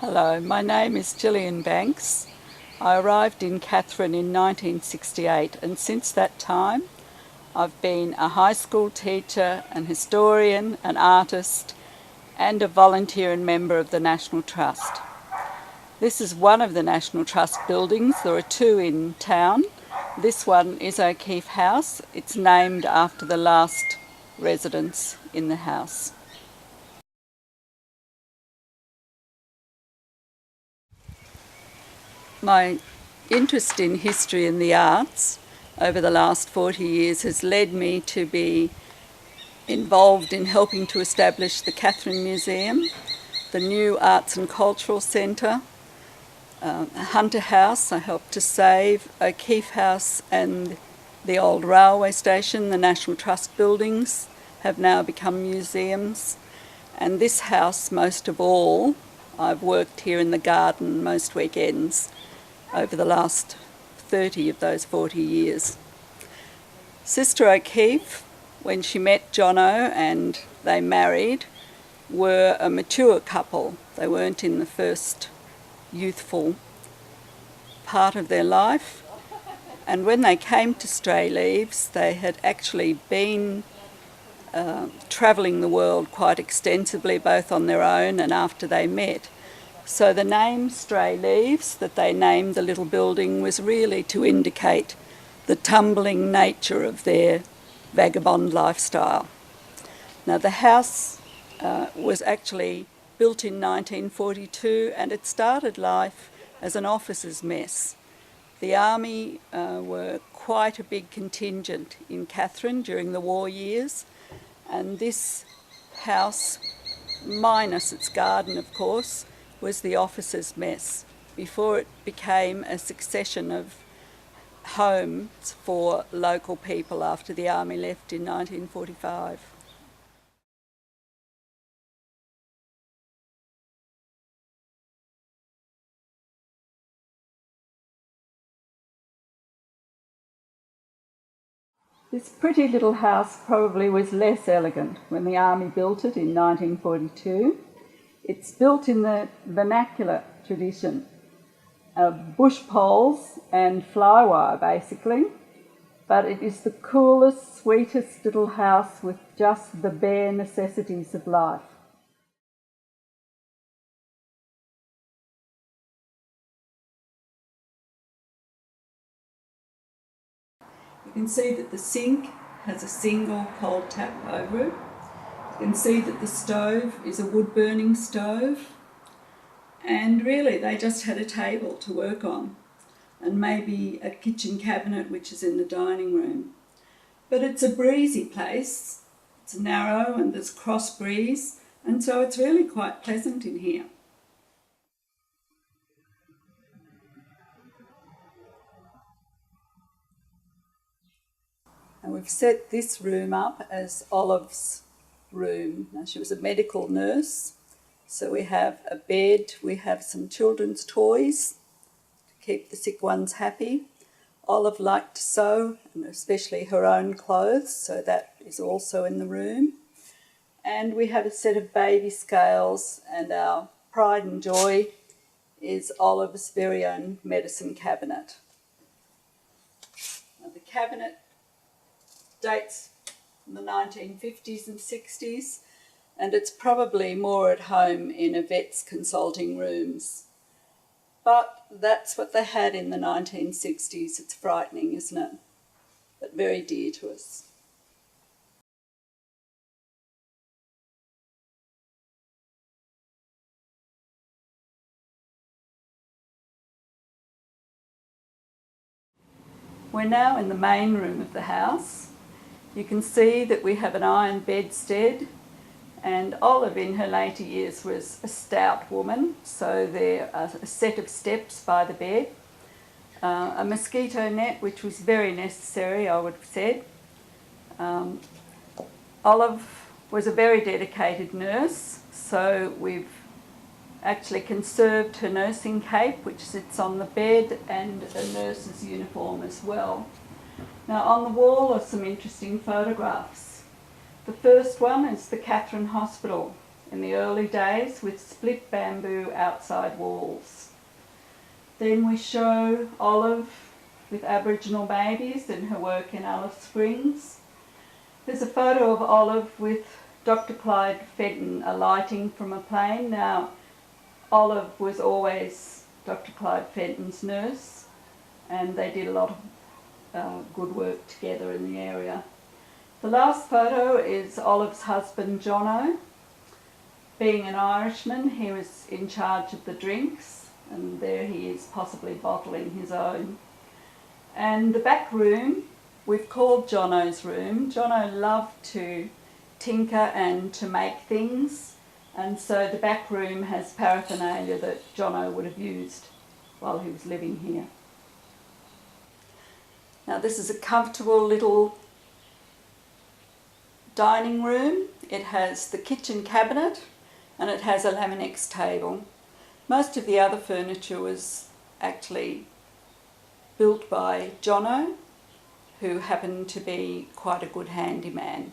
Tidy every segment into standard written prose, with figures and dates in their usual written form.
Hello, my name is Gillian Banks. I arrived in Katherine in 1968, and since that time I've been a high school teacher, an historian, an artist and a volunteer and member of the National Trust. This is one of the National Trust buildings. There are two in town. This one is O'Keefe House. It's named after the last residents in the house. My interest in history and the arts over the last 40 years has led me to be involved in helping to establish the Katherine Museum, the new Arts and Cultural Centre, Hunter House I helped to save, O'Keefe House and the old railway station, the National Trust buildings have now become museums, and this house most of all. I've worked here in the garden most weekends over the last 30 of those 40 years. Sister O'Keefe, when she met Jono and they married, were a mature couple. They weren't in the first youthful part of their life. And when they came to Stray Leaves, they had actually been travelling the world quite extensively, both on their own and after they met. So the name Stray Leaves that they named the little building was really to indicate the tumbling nature of their vagabond lifestyle. Now the house was actually built in 1942 and it started life as an officer's mess. The army were quite a big contingent in Katherine during the war years, and this house, minus its garden of course, was the officers' mess before it became a succession of homes for local people after the army left in 1945. This pretty little house probably was less elegant when the army built it in 1942. It's built in the vernacular tradition of bush poles and flywire basically, but it is the coolest, sweetest little house with just the bare necessities of life. You can see that the sink has a single cold tap over it. You can see that the stove is a wood-burning stove, and really they just had a table to work on and maybe a kitchen cabinet which is in the dining room. But it's a breezy place. It's narrow and there's cross breeze, and so it's really quite pleasant in here. And we've set this room up as Olive's room. Now, she was a medical nurse, so we have a bed, we have some children's toys to keep the sick ones happy. Olive liked to sew, and especially her own clothes, so that is also in the room. And we have a set of baby scales, and our pride and joy is Olive's very own medicine cabinet. Now, the cabinet dates from the 1950s and 60s, and it's probably more at home in a vet's consulting rooms. But that's what they had in the 1960s. It's frightening, isn't it? But very dear to us. We're now in the main room of the house. You can see that we have an iron bedstead, and Olive in her later years was a stout woman, so there are a set of steps by the bed, a mosquito net which was very necessary, I would have said. Olive was a very dedicated nurse, so we've actually conserved her nursing cape which sits on the bed, and a nurse's uniform as well. Now on the wall are some interesting photographs. The first one is the Katherine Hospital. in the early days with split bamboo outside walls. Then we show Olive with Aboriginal babies in her work in Alice Springs. There's a photo of Olive with Dr. Clyde Fenton alighting from a plane. Now, Olive was always Dr. Clyde Fenton's nurse, and they did a lot of good work together in the area. The last photo is Olive's husband, Jono. Being an Irishman, he was in charge of the drinks, and there he is possibly bottling his own. And the back room, we've called Jono's room. Jono loved to tinker and to make things, and so the back room has paraphernalia that Jono would have used while he was living here. Now this is a comfortable little dining room. It has the kitchen cabinet and it has a Laminex table. Most of the other furniture was actually built by Jono, who happened to be quite a good handyman.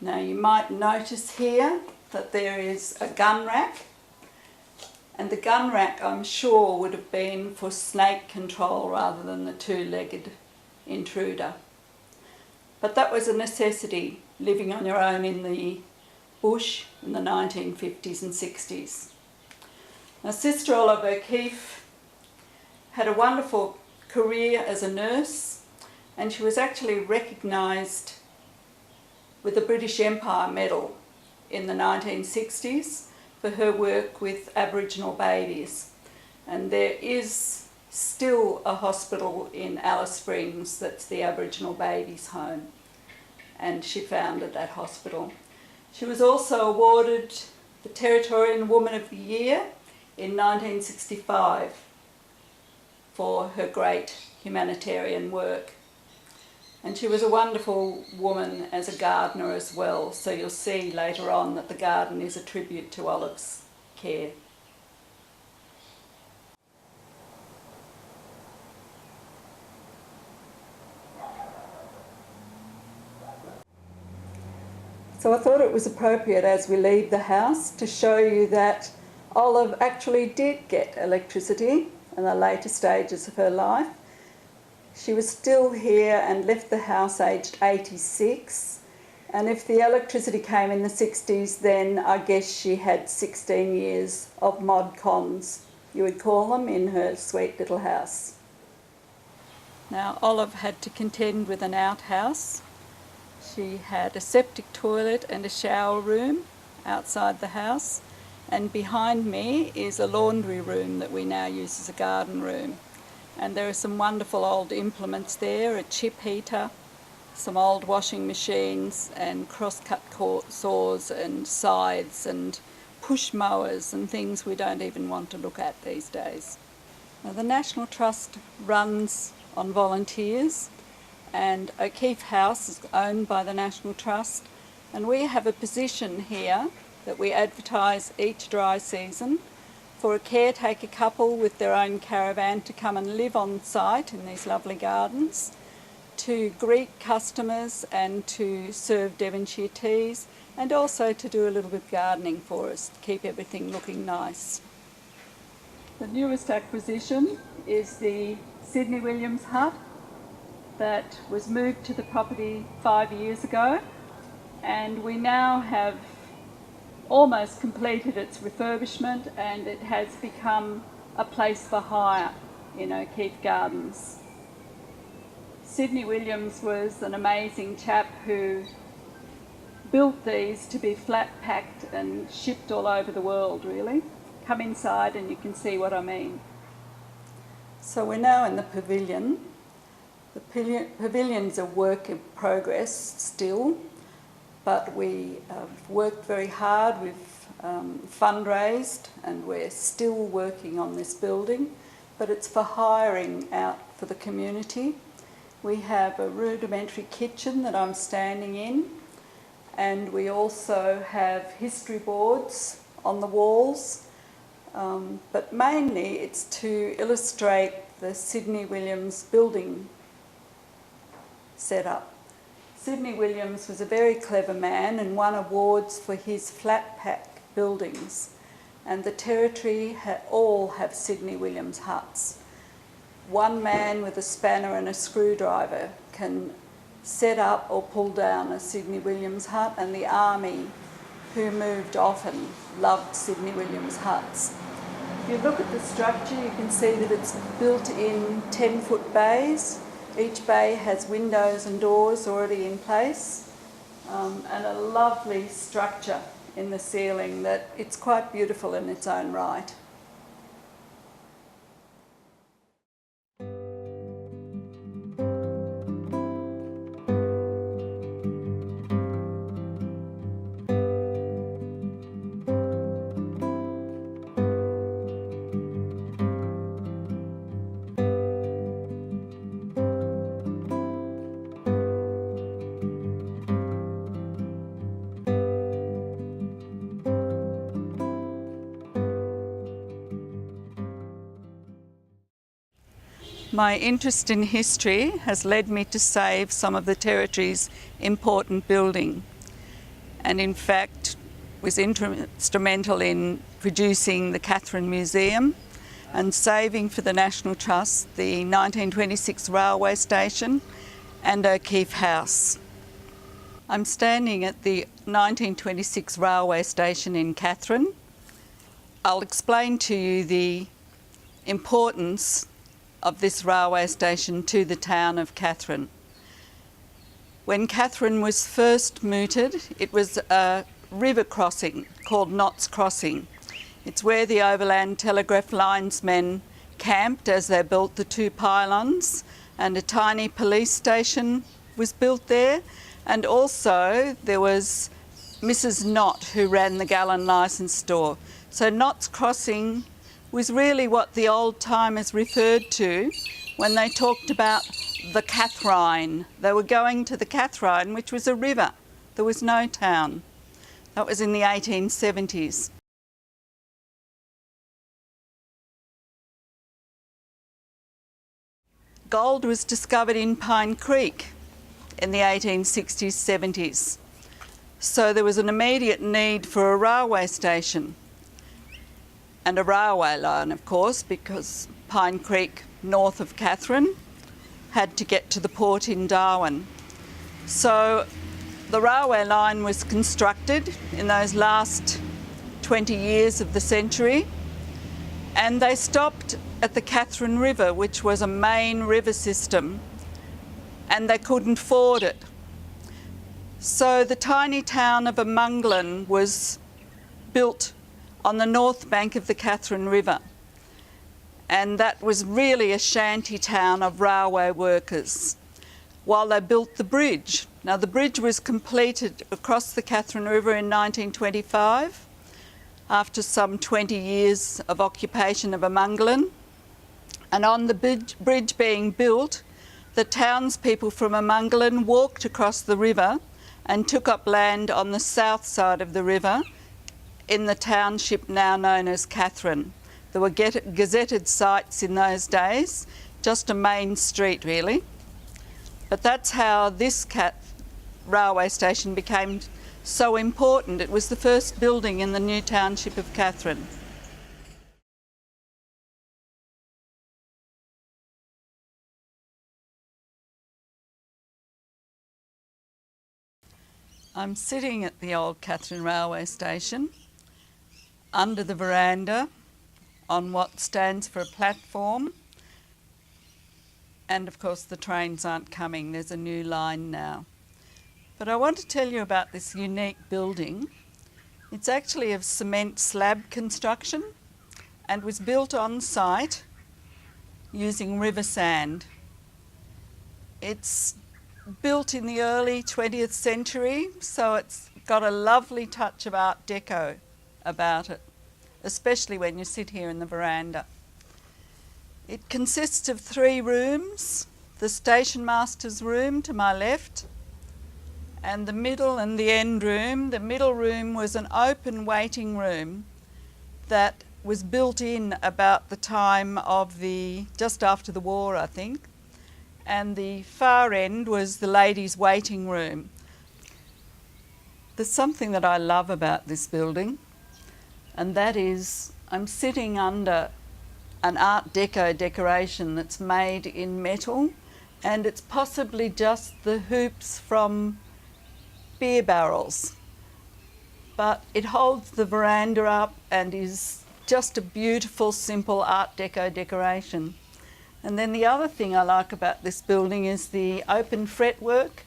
Now you might notice here that there is a gun rack, and the gun rack I'm sure would have been for snake control rather than the two-legged intruder. But that was a necessity, living on your own in the bush in the 1950s and 60s. Now, Sister Olive O'Keeffe had a wonderful career as a nurse, and she was actually recognised with the British Empire Medal in the 1960s for her work with Aboriginal babies. And there is still a hospital in Alice Springs that's the Aboriginal Babies Home, and she founded that hospital. She was also awarded the Territorian Woman of the Year in 1965 for her great humanitarian work. And she was a wonderful woman as a gardener as well, so you'll see later on that the garden is a tribute to Olive's care. So I thought it was appropriate as we leave the house to show you that Olive actually did get electricity in the later stages of her life. She was still here and left the house aged 86, and if the electricity came in the 60s, then I guess she had 16 years of mod cons, you would call them, in her sweet little house. Now Olive had to contend with an outhouse. She had a septic toilet and a shower room outside the house, and behind me is a laundry room that we now use as a garden room. And there are some wonderful old implements there, a chip heater, some old washing machines and cross-cut saws and scythes and push mowers and things we don't even want to look at these days. Now, the National Trust runs on volunteers, and O'Keeffe House is owned by the National Trust, and we have a position here that we advertise each dry season for a caretaker couple with their own caravan to come and live on site in these lovely gardens, to greet customers and to serve Devonshire teas, and also to do a little bit of gardening for us to keep everything looking nice. The newest acquisition is the Sydney Williams hut that was moved to the property 5 years ago, and we now have almost completed its refurbishment, and it has become a place for hire in O'Keeffe Gardens. Sydney Williams was an amazing chap who built these to be flat packed and shipped all over the world, really. Come inside and you can see what I mean. So we're now in the pavilion. The pavilion's a work in progress still, but we have worked very hard. We've fundraised, and we're still working on this building, but it's for hiring out for the community. We have a rudimentary kitchen that I'm standing in, and we also have history boards on the walls, but mainly it's to illustrate the Sydney Williams building setup. Sidney Williams was a very clever man and won awards for his flat pack buildings, and the Territory all have Sidney Williams huts. One man with a spanner and a screwdriver can set up or pull down a Sidney Williams hut, and the army, who moved often, loved Sidney Williams huts. If you look at the structure, you can see that it's built in 10-foot bays. Each bay has windows and doors already in place, and a lovely structure in the ceiling that it's quite beautiful in its own right. My interest in history has led me to save some of the Territory's important building, and in fact was instrumental in producing the Katherine Museum and saving for the National Trust the 1926 railway station and O'Keefe House. I'm standing at the 1926 railway station in Katherine. I'll explain to you the importance of this railway station to the town of Katherine. When Katherine was first mooted, it was a river crossing called Knott's Crossing. It's where the Overland Telegraph linesmen camped as they built the two pylons, and a tiny police station was built there, and also there was Mrs. Knott, who ran the Gallon licence store. So Knott's Crossing was really what the old-timers referred to when they talked about the Kathrine. They were going to the Kathrine, which was a river. There was no town. That was in the 1870s. Gold was discovered in Pine Creek in the 1860s, 70s. So there was an immediate need for a railway station and a railway line, of course, because Pine Creek, north of Katherine, had to get to the port in Darwin. So the railway line was constructed in those last 20 years of the century, and they stopped at the Katherine River, which was a main river system, and they couldn't ford it. So the tiny town of Amunglen was built on the north bank of the Katherine River, and that was really a shanty town of railway workers while they built the bridge. Now the bridge was completed across the Katherine River in 1925 after some 20 years of occupation of Amunglen, and on the bridge being built, the townspeople from Amunglen walked across the river and took up land on the south side of the river in the township now known as Katherine. There were gazetted sites in those days, just a main street really. But that's how this railway station became so important. It was the first building in the new township of Katherine. I'm sitting at the old Katherine railway station under the veranda on what stands for a platform, and of course the trains aren't coming, there's a new line now. But I want to tell you about this unique building. It's actually of cement slab construction and was built on site using river sand. It's built in the early 20th century, so it's got a lovely touch of Art Deco about it, especially when you sit here in the veranda. It consists of 3 rooms: the station master's room to my left, and the middle and the end room. The middle room was an open waiting room that was built in about the time of just after the war, I think. and the far end was the ladies' waiting room. There's something that I love about this building, and that is I'm sitting under an Art Deco decoration that's made in metal, and it's possibly just the hoops from beer barrels, but it holds the veranda up and is just a beautiful, simple Art Deco decoration. And then the other thing I like about this building is the open fretwork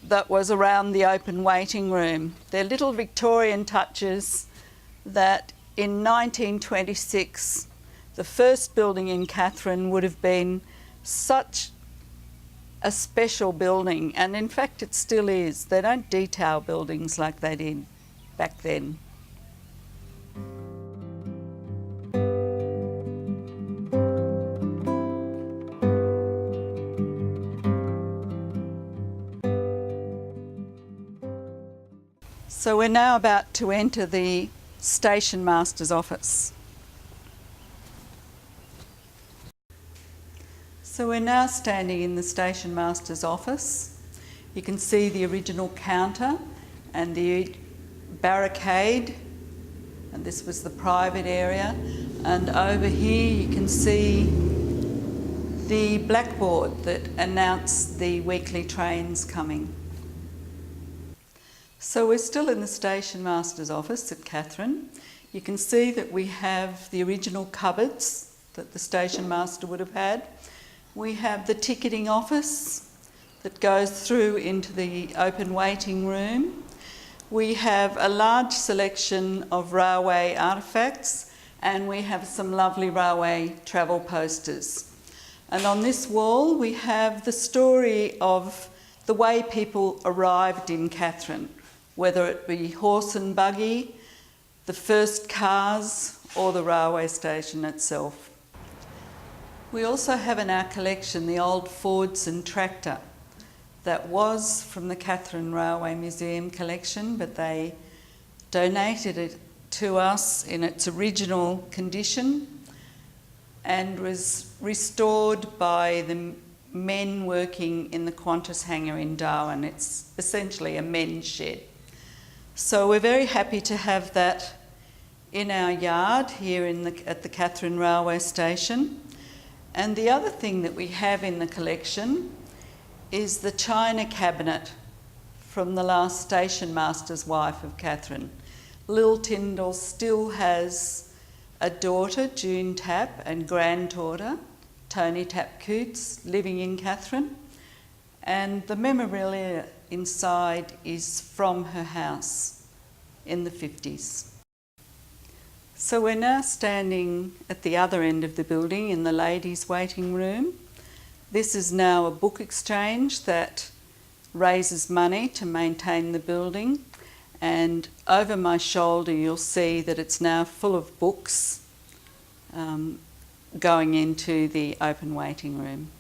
that was around the open waiting room. They're little Victorian touches that in 1926, the first building in Katherine would have been such a special building, and in fact it still is. They don't detail buildings like they did back then. So we're now about to enter the station master's office. So we're now standing in the station master's office. You can see the original counter and the barricade, and this was the private area. And over here you can see the blackboard that announced the weekly trains coming. So we're still in the station master's office at Katherine. You can see that we have the original cupboards that the station master would have had. We have the ticketing office that goes through into the open waiting room. We have a large selection of railway artefacts, and we have some lovely railway travel posters. And on this wall we have the story of the way people arrived in Katherine, whether it be horse and buggy, the first cars, or the railway station itself. We also have in our collection the old Fordson tractor that was from the Katherine Railway Museum collection, but they donated it to us in its original condition and was restored by the men working in the Qantas hangar in Darwin. It's essentially a men's shed. So we're very happy to have that in our yard here at the Katherine Railway Station. And the other thing that we have in the collection is the china cabinet from the last station master's wife of Katherine. Lil Tyndall still has a daughter, June Tapp, and granddaughter, Tony Tapp Coots, living in Katherine. And the memorabilia inside is from her house in the 50s. So we're now standing at the other end of the building in the ladies' waiting room. This is now a book exchange that raises money to maintain the building, and over my shoulder you'll see that it's now full of books going into the open waiting room.